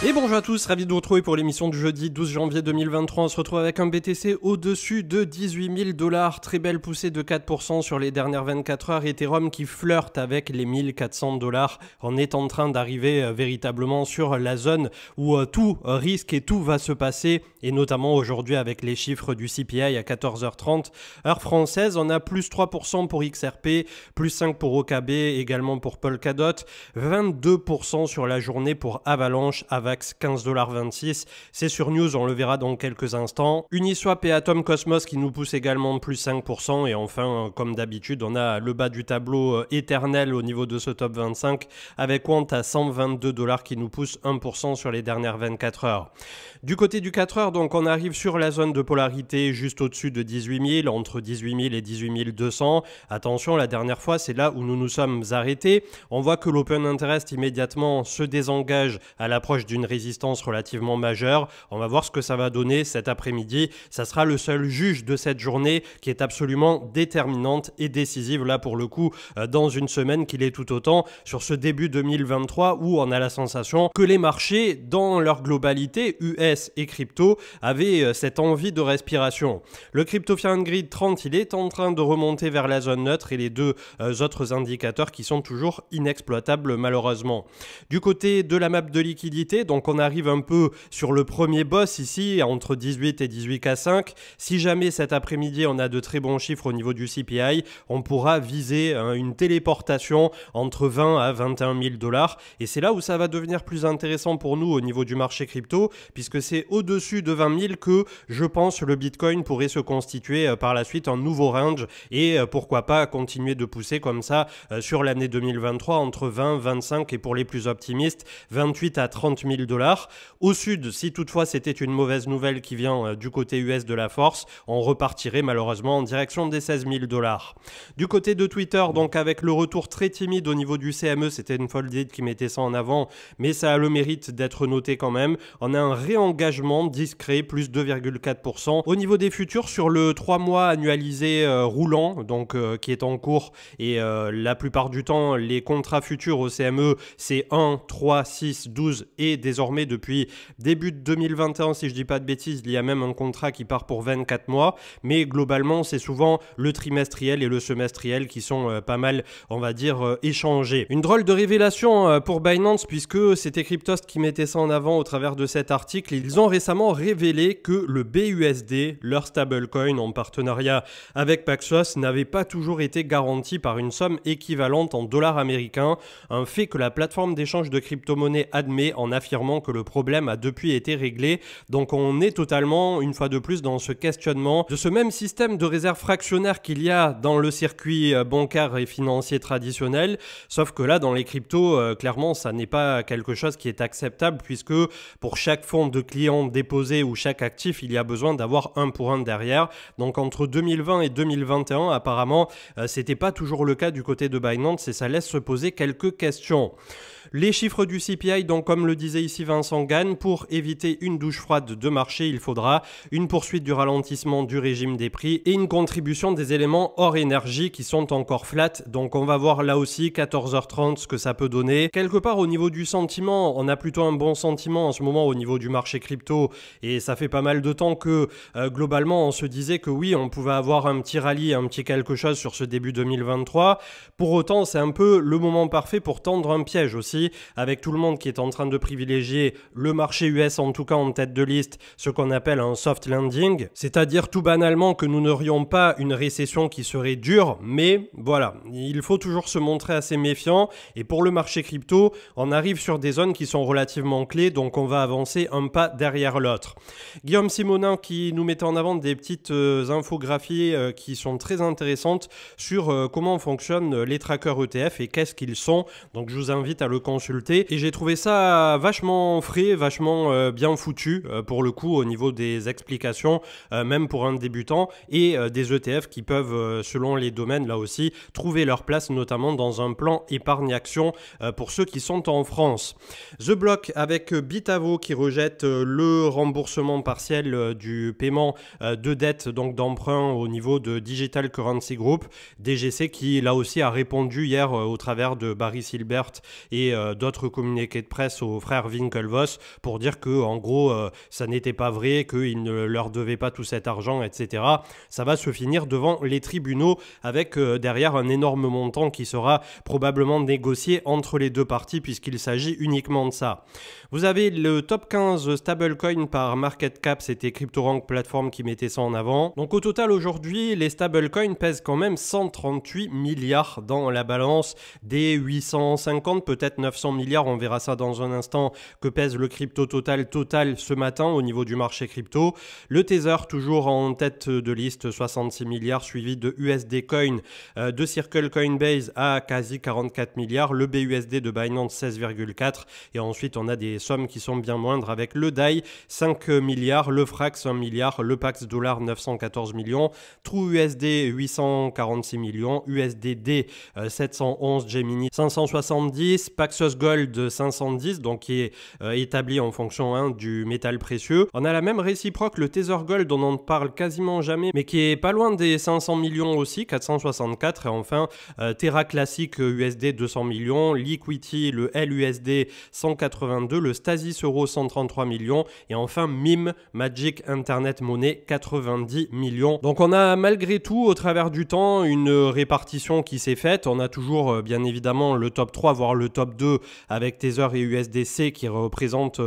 Et bonjour à tous, ravi de vous retrouver pour l'émission du jeudi 12 janvier 2023. On se retrouve avec un BTC au-dessus de 18 000 $. Très belle poussée de 4% sur les dernières 24 heures. Ethereum qui flirte avec les 1400 $. On est en train d'arriver véritablement sur la zone où tout risque et tout va se passer. Et notamment aujourd'hui avec les chiffres du CPI à 14h30 heure française. On a plus 3% pour XRP, plus 5% pour OKB, également pour Polkadot. 22% sur la journée pour Avalanche, Avax 15,26 $. C'est sur News, on le verra dans quelques instants. Uniswap et Atom Cosmos qui nous poussent également plus 5%. Et enfin, comme d'habitude, on a le bas du tableau éternel au niveau de ce top 25 avec Quant à 122 $ qui nous pousse 1% sur les dernières 24 heures. Du côté du 4 heures, donc on arrive sur la zone de polarité juste au-dessus de 18 000, entre 18 000 et 18 200. Attention, la dernière fois, c'est là où nous nous sommes arrêtés. On voit que l'Open Interest immédiatement se désengage à l'approche d'une résistance relativement majeure. On va voir ce que ça va donner cet après-midi. Ça sera le seul juge de cette journée qui est absolument déterminante et décisive là pour le coup dans une semaine qu'il est tout autant sur ce début 2023 où on a la sensation que les marchés dans leur globalité, US et crypto, avaient cette envie de respiration. Le Crypto Fear & Greed 30, il est en train de remonter vers la zone neutre et les deux autres indicateurs qui sont toujours inexploitables malheureusement. Du côté de la map de liquidité, donc on arrive un peu sur le premier boss ici, entre 18 et 18K5. Si jamais cet après-midi on a de très bons chiffres au niveau du CPI, on pourra viser une téléportation entre 20 à 21 000 $. Et c'est là où ça va devenir plus intéressant pour nous au niveau du marché crypto, puisque c'est au-dessus de 20 000 que je pense le Bitcoin pourrait se constituer par la suite en nouveau range et pourquoi pas continuer de pousser comme ça sur l'année 2023 entre 20, 25 et pour les plus optimistes 28 à 30 000 $. Au sud, si toutefois c'était une mauvaise nouvelle qui vient du côté US de la force, on repartirait malheureusement en direction des 16 000 $. Du côté de Twitter, donc avec le retour très timide au niveau du CME, c'était une folded qui mettait ça en avant, mais ça a le mérite d'être noté quand même. On a un réengagement discret, plus 2,4%. Au niveau des futurs, sur le 3 mois annualisé roulant, donc qui est en cours, et la plupart du temps, les contrats futurs au CME, c'est 1, 3, 6, 12 et désormais depuis début de 2021, si je dis pas de bêtises, il y a même un contrat qui part pour 24 mois, mais globalement, c'est souvent le trimestriel et le semestriel qui sont pas mal, on va dire, échangés. Une drôle de révélation pour Binance, puisque c'était Cryptost qui mettait ça en avant au travers de cet article. Ils ont récemment révélé que le BUSD, leur stablecoin en partenariat avec Paxos, n'avait pas toujours été garanti par une somme équivalente en dollars américains, un fait que la plateforme d'échange de crypto-monnaies admet en affirmant que le problème a depuis été réglé. Donc on est totalement, une fois de plus, dans ce questionnement de ce même système de réserve fractionnaire qu'il y a dans le circuit bancaire et financier traditionnel, sauf que là, dans les cryptos, clairement, ça n'est pas quelque chose qui est acceptable puisque pour chaque fonds de clients déposé ou chaque actif, il y a besoin d'avoir un pour un derrière. Donc entre 2020 et 2021, apparemment, c'était pas toujours le cas du côté de Binance et ça laisse se poser quelques questions. Les chiffres du CPI, donc comme le disait ici Vincent Gagne, pour éviter une douche froide de marché, il faudra une poursuite du ralentissement du régime des prix et une contribution des éléments hors énergie qui sont encore flat. Donc on va voir là aussi 14h30 ce que ça peut donner. Quelque part au niveau du sentiment, on a plutôt un bon sentiment en ce moment au niveau du marché crypto et ça fait pas mal de temps que globalement on se disait que oui, on pouvait avoir un petit rallye, un petit quelque chose sur ce début 2023. Pour autant, c'est un peu le moment parfait pour tendre un piège aussi, avec tout le monde qui est en train de privilégier le marché US, en tout cas en tête de liste, ce qu'on appelle un soft landing, c'est-à-dire tout banalement que nous n'aurions pas une récession qui serait dure, mais voilà, il faut toujours se montrer assez méfiant, et pour le marché crypto, on arrive sur des zones qui sont relativement clés, donc on va avancer un pas derrière l'autre. Guillaume Simonin qui nous mettait en avant des petites infographies qui sont très intéressantes sur comment fonctionnent les trackers ETF et qu'est-ce qu'ils sont, donc je vous invite à le consulter et j'ai trouvé ça vachement frais, vachement bien foutu pour le coup au niveau des explications, même pour un débutant et des ETF qui peuvent selon les domaines là aussi trouver leur place notamment dans un plan épargne action pour ceux qui sont en France. The Block avec Bitavo qui rejette le remboursement partiel du paiement de dette, donc d'emprunt au niveau de Digital Currency Group, DGC, qui là aussi a répondu hier au travers de Barry Silbert et d'autres communiqués de presse aux frères Winklevoss pour dire que en gros ça n'était pas vrai, qu'ils ne leur devaient pas tout cet argent, etc. Ça va se finir devant les tribunaux avec derrière un énorme montant qui sera probablement négocié entre les deux parties puisqu'il s'agit uniquement de ça. Vous avez le top 15 stablecoin par market cap, c'était CryptoRank Platform qui mettait ça en avant. Donc au total aujourd'hui, les stablecoins pèsent quand même 138 milliards dans la balance des 850, peut-être 900 milliards, on verra ça dans un instant, que pèse le crypto total ce matin au niveau du marché crypto. Le Tether toujours en tête de liste, 66 milliards, suivi de USD Coin de Circle Coinbase à quasi 44 milliards, le BUSD de Binance 16,4 et ensuite on a des sommes qui sont bien moindres avec le DAI 5 milliards, le Frax 1 milliard, le Pax Dollar 914 millions, TrueUSD 846 millions, USDD 711, Gemini 570, Paxos Gold 510 donc qui est établi en fonction du métal précieux. On a la même réciproque, le Tether Gold, on n'en parle quasiment jamais mais qui est pas loin des 500 millions aussi, 464 et enfin Terra Classic USD 200 millions, Liquidity le LUSD 182, le Stasis Euro 133 millions et enfin MIM Magic Internet Money 90 millions. Donc on a malgré tout au travers du temps une répartition qui s'est faite. On a toujours bien évidemment le top 3 voire le top 2 avec Tether et USDC qui représentent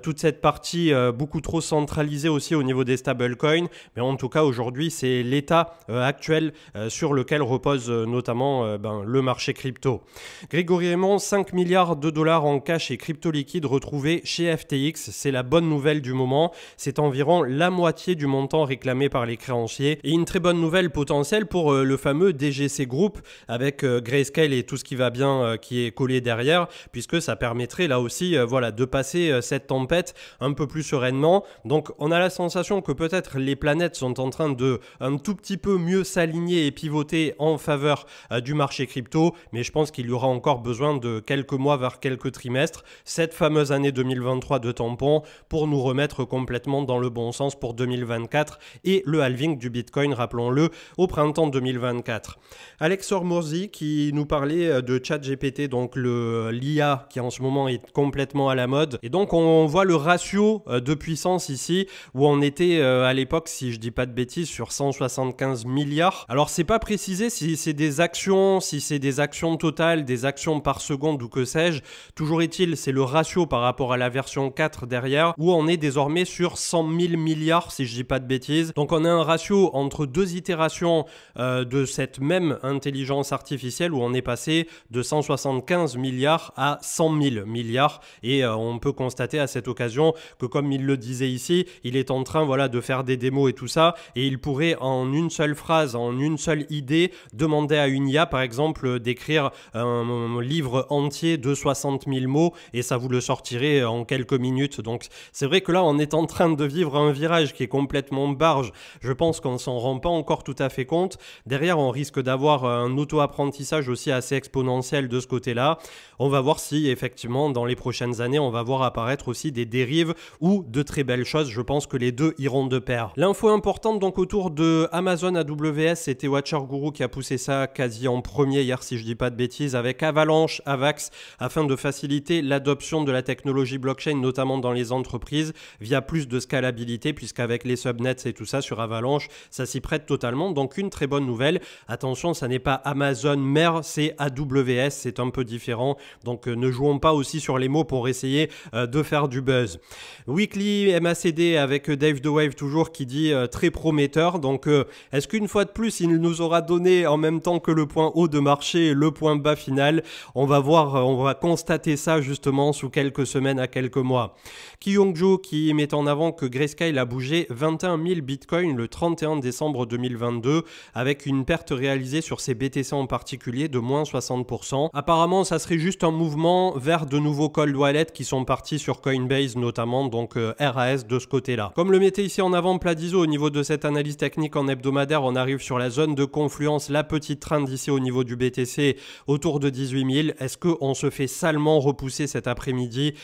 toute cette partie beaucoup trop centralisée aussi au niveau des stablecoins. Mais en tout cas aujourd'hui c'est l'état actuel sur lequel repose notamment le marché crypto. Grégory Raymond, 5 milliards de dollars en cash et crypto liquide retrouvés chez FTX. C'est la bonne nouvelle du moment. C'est environ la moitié du montant réclamé par les créanciers. Et une très bonne nouvelle potentielle pour le fameux DGC Group avec Grayscale et tout ce qui va bien qui est collé derrière, puisque ça permettrait là aussi de passer cette tempête un peu plus sereinement. Donc on a la sensation que peut-être les planètes sont en train de un tout petit peu mieux s'aligner et pivoter en faveur du marché crypto, mais je pense qu'il y aura encore besoin de quelques mois voire quelques trimestres, cette fameuse année 2023 de tampon pour nous remettre complètement dans le bon sens pour 2024 et le halving du Bitcoin, rappelons-le, au printemps 2024. Alex Hormozy qui nous parlait de ChatGPT, donc l'IA qui en ce moment est complètement à la mode, et donc on voit le ratio de puissance ici où on était à l'époque, si je dis pas de bêtises, sur 175 milliards. Alors c'est pas précisé si c'est des actions, si c'est des actions totales, des actions par seconde ou que sais-je. Toujours est-il, c'est le ratio par rapport à la version 4 derrière où on est désormais sur 100 000 milliards si je dis pas de bêtises. Donc on a un ratio entre deux itérations de cette même intelligence artificielle où on est passé de 175 milliards à 100 000 milliards et on peut constater à cette occasion que comme il le disait ici, il est en train de faire des démos et tout ça et il pourrait en une seule phrase, en une seule idée demander à une IA par exemple d'écrire un livre entier de 60 000 mots et ça vous le sortirez en quelques minutes. Donc c'est vrai que là on est en train de vivre un virage qui est complètement barge. Je pense qu'on s'en rend pas encore tout à fait compte. Derrière on risque d'avoir un auto-apprentissage aussi assez exponentiel de ce côté-là. On va voir si effectivement dans les prochaines années on va voir apparaître aussi des dérives ou de très belles choses. Je pense que les deux iront de pair. L'info importante donc autour de Amazon AWS, c'était Watcher Guru qui a poussé ça quasi en premier hier si je dis pas de bêtises, avec Avalanche, Avax, afin de faciliter l'adoption de la technologie blockchain notamment dans les entreprises via plus de scalabilité, puisqu'avec les subnets et tout ça sur Avalanche ça s'y prête totalement. Donc une très bonne nouvelle. Attention, ça n'est pas Amazon mère, c'est AWS, c'est un peu différent, donc ne jouons pas aussi sur les mots pour essayer de faire du buzz. Weekly MACD avec Dave The Wave toujours qui dit très prometteur. Donc est-ce qu'une fois de plus il nous aura donné en même temps que le point haut de marché et le point bas final? On va voir, on va constater ça justement sous quelques semaines à quelques mois. Kyungjo qui met en avant que Grayscale a bougé 21 000 bitcoins le 31 décembre 2022 avec une perte réalisée sur ses BTC en particulier de moins 60%. Apparemment ça serait juste un mouvement vers de nouveaux cold wallets qui sont partis sur Coinbase notamment, donc RAS de ce côté-là. Comme le mettait ici en avant Pladizo au niveau de cette analyse technique en hebdomadaire, on arrive sur la zone de confluence, la petite trend ici au niveau du BTC autour de 18 000. Est-ce qu'on se fait salement repousser cet après-midi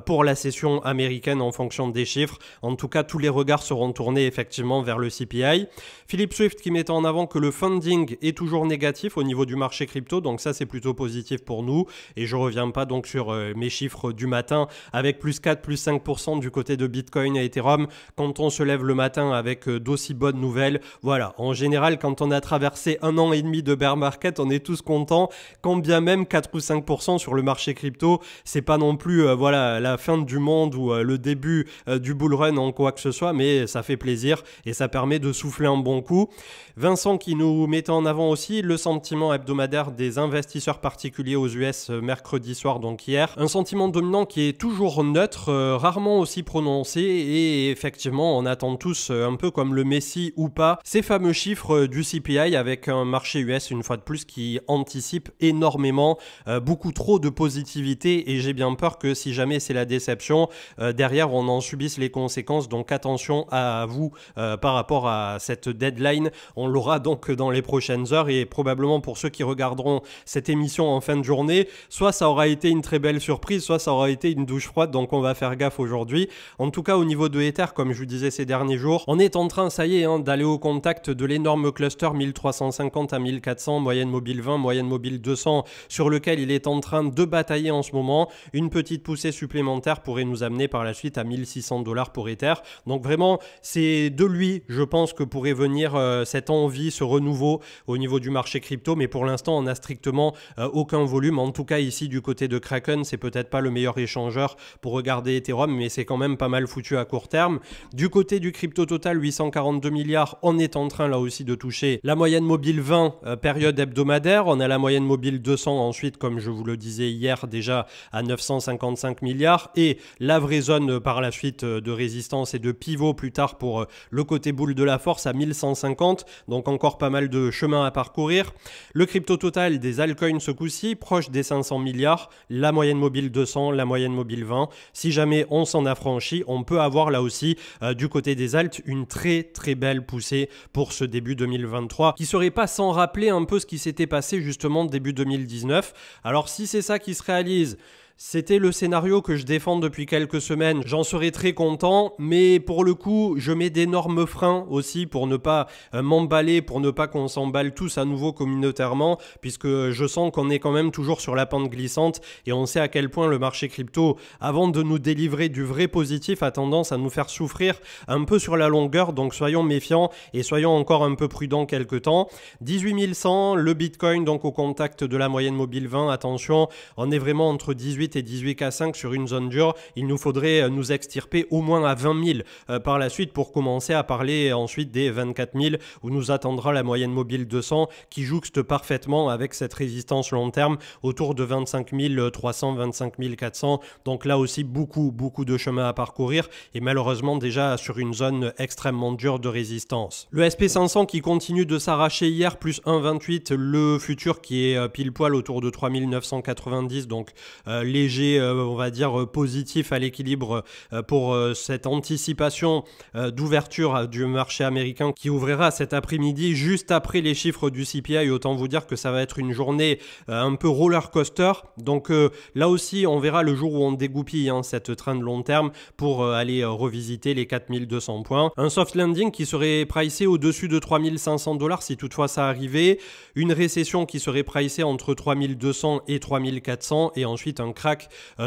pour la session américaine en fonction des chiffres? En tout cas, tous les regards seront tournés effectivement vers le CPI. Philippe Swift qui met en avant que le funding est toujours négatif au niveau du marché crypto, donc ça c'est plutôt positif pour nous. Et je reviens pas donc sur mes chiffres du matin avec plus 4, plus 5% du côté de Bitcoin et Ethereum. Quand on se lève le matin avec d'aussi bonnes nouvelles, voilà, en général quand on a traversé 1 an et demi de bear market, on est tous contents, quand bien même 4 ou 5% sur le marché crypto, c'est pas non plus voilà, la fin du monde ou le début du bull run en quoi que ce soit, mais ça fait plaisir et ça permet de souffler un bon coup. Vincent qui nous mettait en avant aussi le sentiment hebdomadaire des investisseurs particuliers aux US mercredi soir, donc hier. Un sentiment dominant qui est toujours neutre, rarement aussi prononcé, et effectivement on attend tous un peu comme le Messi ou pas ces fameux chiffres du CPI avec un marché US une fois de plus qui anticipe énormément, beaucoup trop de positivité, et j'ai bien peur que si jamais c'est la déception, derrière on en subisse les conséquences. Donc attention à vous par rapport à cette deadline. On l'aura donc dans les prochaines heures, et probablement pour ceux qui regarderont cette émission en fin de journée, soit ça aura été une très belle surprise, soit ça aura été une douche froide, donc on va faire gaffe aujourd'hui. En tout cas au niveau de Ether, comme je vous disais ces derniers jours, on est en train, ça y est, d'aller au contact de l'énorme cluster 1350 à 1400, moyenne mobile 20, moyenne mobile 200, sur lequel il est en train de batailler en ce moment. Une petite poussée supplémentaire pourrait nous amener par la suite à 1600 $ pour Ether. Donc vraiment, c'est de lui, je pense, que pourrait venir cette envie, ce renouveau au niveau du marché crypto, mais pour l'instant on n'a strictement aucun volume. En tout cas ici du côté de Kraken, c'est peut-être pas le meilleur échangeur pour regarder Ethereum, mais c'est quand même pas mal foutu à court terme. Du côté du crypto total, 842 milliards, on est en train là aussi de toucher la moyenne mobile 20 période hebdomadaire. On a la moyenne mobile 200 ensuite, comme je vous le disais hier déjà, à 955 milliards, et la vraie zone par la suite de résistance et de pivot plus tard pour le côté boule de la force à 1150. Donc encore pas mal de chemin à parcourir. Le crypto total des altcoins ce coup-ci, proche des 500 milliards, la moyenne mobile 200, la moyenne mobile 20. Si jamais on s'en affranchit, on peut avoir là aussi du côté des alts une très très belle poussée pour ce début 2023, qui serait pas sans rappeler un peu ce qui s'était passé justement début 2019. Alors si c'est ça qui se réalise, c'était le scénario que je défends depuis quelques semaines, j'en serais très content, mais pour le coup, je mets d'énormes freins aussi pour ne pas m'emballer, pour ne pas qu'on s'emballe tous à nouveau communautairement, puisque je sens qu'on est quand même toujours sur la pente glissante, et on sait à quel point le marché crypto, avant de nous délivrer du vrai positif, a tendance à nous faire souffrir un peu sur la longueur. Donc soyons méfiants et soyons encore un peu prudents quelques temps. 18 100, le Bitcoin donc au contact de la moyenne mobile 20, attention, on est vraiment entre 18 et 18K5 sur une zone dure. Il nous faudrait nous extirper au moins à 20 000 par la suite pour commencer à parler ensuite des 24 000 où nous attendra la moyenne mobile 200 qui jouxte parfaitement avec cette résistance long terme autour de 25 300, 25 400. Donc là aussi beaucoup de chemin à parcourir, et malheureusement déjà sur une zone extrêmement dure de résistance. Le SP500 qui continue de s'arracher hier, plus 1,28, le futur qui est pile poil autour de 3990, donc léger, on va dire positif à l'équilibre pour cette anticipation d'ouverture du marché américain qui ouvrira cet après-midi juste après les chiffres du CPI. Autant vous dire que ça va être une journée un peu roller coaster. Donc là aussi on verra le jour où on dégoupille cette trend long terme pour aller revisiter les 4200 points. Un soft landing qui serait pricé au-dessus de 3500 $ si toutefois ça arrivait. Une récession qui serait pricée entre 3200 et 3400, et ensuite un crack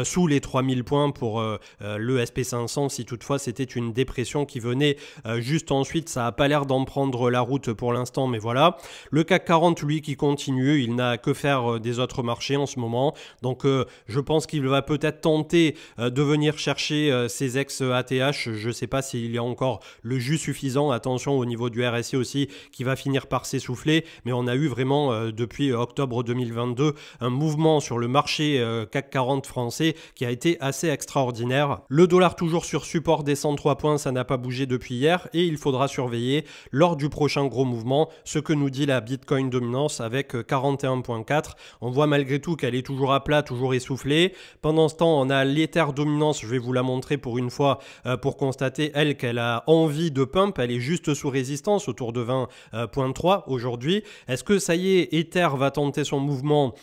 sous les 3000 points pour le SP500 si toutefois c'était une dépression qui venait juste ensuite. Ça n'a pas l'air d'en prendre la route pour l'instant, mais voilà. Le CAC 40 lui qui continue, il n'a que faire des autres marchés en ce moment, donc je pense qu'il va peut-être tenter de venir chercher ses ex-ATH. Je ne sais pas s'il y a encore le jus suffisant. Attention au niveau du RSI aussi qui va finir par s'essouffler, mais on a eu vraiment depuis octobre 2022 un mouvement sur le marché CAC 40 français qui a été assez extraordinaire. Le dollar toujours sur support des 103 points, ça n'a pas bougé depuis hier, et il faudra surveiller lors du prochain gros mouvement ce que nous dit la Bitcoin dominance avec 41.4. On voit malgré tout qu'elle est toujours à plat, toujours essoufflée. Pendant ce temps, on a l'Ether dominance, je vais vous la montrer pour une fois pour constater elle qu'elle a envie de pump. Elle est juste sous résistance autour de 20.3 aujourd'hui. Est-ce que ça y est, Ether va tenter son mouvement?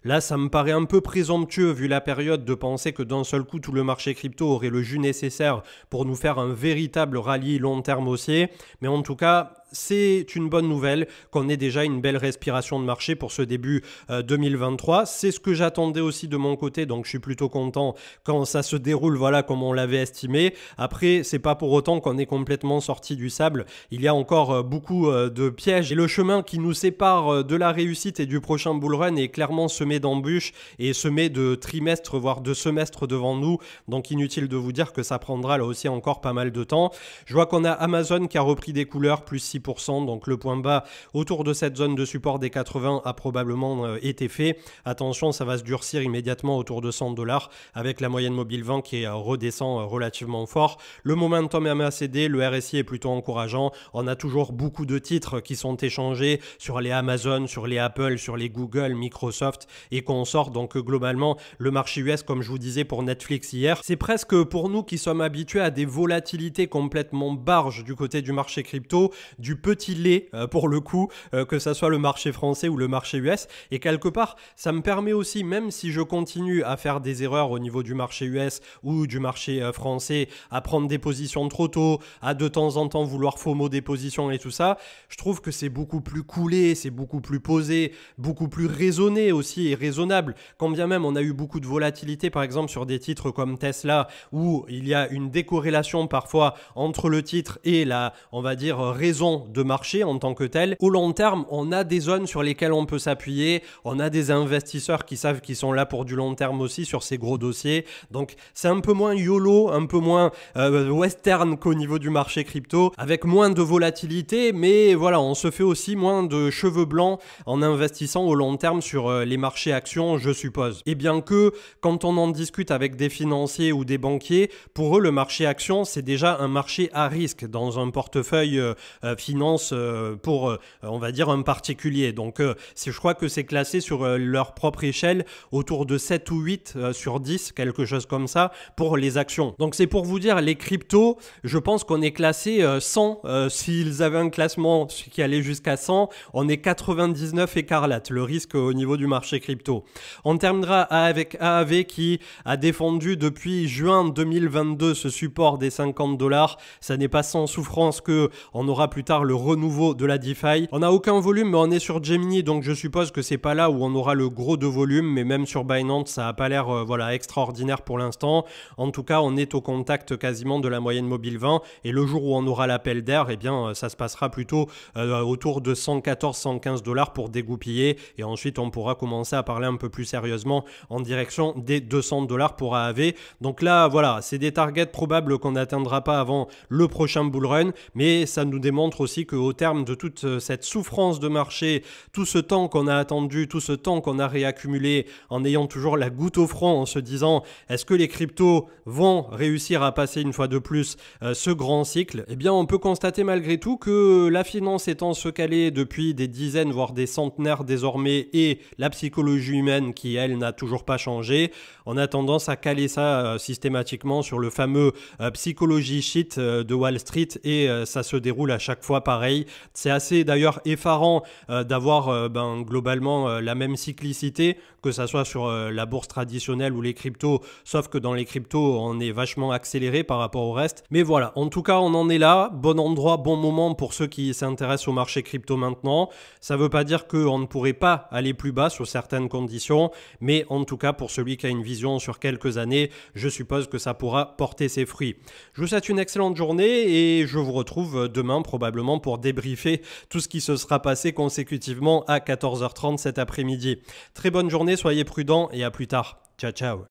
Là, ça me paraît un peu présomptueux vu la période de penser que d'un seul coup, tout le marché crypto aurait le jus nécessaire pour nous faire un véritable rallye long terme haussier. Mais en tout cas, c'est une bonne nouvelle qu'on ait déjà une belle respiration de marché pour ce début 2023. C'est ce que j'attendais aussi de mon côté, donc je suis plutôt content quand ça se déroule voilà comme on l'avait estimé. Après, c'est pas pour autant qu'on est complètement sorti du sable. Il y a encore beaucoup de pièges et le chemin qui nous sépare de la réussite et du prochain bull run est clairement semé d'embûches et semé de trimestres voire de semestres devant nous. Donc inutile de vous dire que ça prendra là aussi encore pas mal de temps. Je vois qu'on a Amazon qui a repris des couleurs, plus 6%, donc le point bas autour de cette zone de support des 80 a probablement été fait. Attention, ça va se durcir immédiatement autour de 100 $ avec la moyenne mobile 20 qui redescend relativement fort. Le momentum MACD, le RSI est plutôt encourageant. On a toujours beaucoup de titres qui sont échangés sur les Amazon, sur les Apple, sur les Google, Microsoft et consorts. Donc globalement, le marché US, comme je vous disais pour Netflix hier, c'est presque pour nous qui sommes habitués à des volatilités complètement barges du côté du marché crypto, du petit lait pour le coup, que ça soit le marché français ou le marché US. Et quelque part, ça me permet aussi, même si je continue à faire des erreurs au niveau du marché US ou du marché français, à prendre des positions trop tôt, à de temps en temps vouloir FOMO des positions et tout ça, je trouve que c'est beaucoup plus coolé, c'est beaucoup plus posé, beaucoup plus raisonné aussi et raisonnable. Quand bien même on a eu beaucoup de volatilité par exemple sur des titres comme Tesla où il y a une décorrélation parfois entre le titre et la, on va dire, raison de marché en tant que tel. Au long terme, on a des zones sur lesquelles on peut s'appuyer, on a des investisseurs qui savent qu'ils sont là pour du long terme aussi sur ces gros dossiers. Donc c'est un peu moins YOLO, un peu moins western qu'au niveau du marché crypto, avec moins de volatilité, mais voilà, on se fait aussi moins de cheveux blancs en investissant au long terme sur les marchés actions, je suppose. Et bien que quand on en discute avec des financiers ou des banquiers, pour eux le marché actions c'est déjà un marché à risque dans un portefeuille finance pour on va dire un particulier. Donc je crois que c'est classé sur leur propre échelle autour de 7 ou 8 sur 10, quelque chose comme ça pour les actions. Donc c'est pour vous dire, les cryptos, je pense qu'on est classé 100, s'ils avaient un classement qui allait jusqu'à 100, on est 99 écarlate, le risque au niveau du marché crypto. On terminera avec AAV qui a défendu depuis juin 2022 ce support des 50 $. Ça n'est pas sans souffrance que on aura plus tard le renouveau de la DeFi. On n'a aucun volume, mais on est sur Gemini, donc je suppose que c'est pas là où on aura le gros de volume, mais même sur Binance, ça n'a pas l'air voilà, extraordinaire pour l'instant. En tout cas, on est au contact quasiment de la moyenne mobile 20, et le jour où on aura l'appel d'air, eh bien, ça se passera plutôt autour de 114-115 $ pour dégoupiller, et ensuite on pourra commencer à parler un peu plus sérieusement en direction des 200 $ pour AAV. Donc là, voilà, c'est des targets probables qu'on n'atteindra pas avant le prochain bull run, mais ça nous démontre aussi qu'au terme de toute cette souffrance de marché, tout ce temps qu'on a attendu, tout ce temps qu'on a réaccumulé en ayant toujours la goutte au front, en se disant est-ce que les cryptos vont réussir à passer une fois de plus ce grand cycle, eh bien on peut constater malgré tout que la finance étant se caler depuis des dizaines voire des centenaires désormais et la psychologie humaine qui elle n'a toujours pas changé, on a tendance à caler ça systématiquement sur le fameux psychologie shit de Wall Street et ça se déroule à chaque fois pareil. C'est assez d'ailleurs effarant d'avoir globalement la même cyclicité, que ça soit sur la bourse traditionnelle ou les cryptos, sauf que dans les cryptos on est vachement accéléré par rapport au reste. Mais voilà, en tout cas on en est là, bon endroit, bon moment pour ceux qui s'intéressent au marché crypto maintenant. Ça veut pas dire qu'on ne pourrait pas aller plus bas sous certaines conditions, mais en tout cas pour celui qui a une vision sur quelques années, je suppose que ça pourra porter ses fruits. Je vous souhaite une excellente journée et je vous retrouve demain probablement pour débriefer tout ce qui se sera passé consécutivement à 14h30 cet après-midi. Très bonne journée, soyez prudents et à plus tard. Ciao, ciao.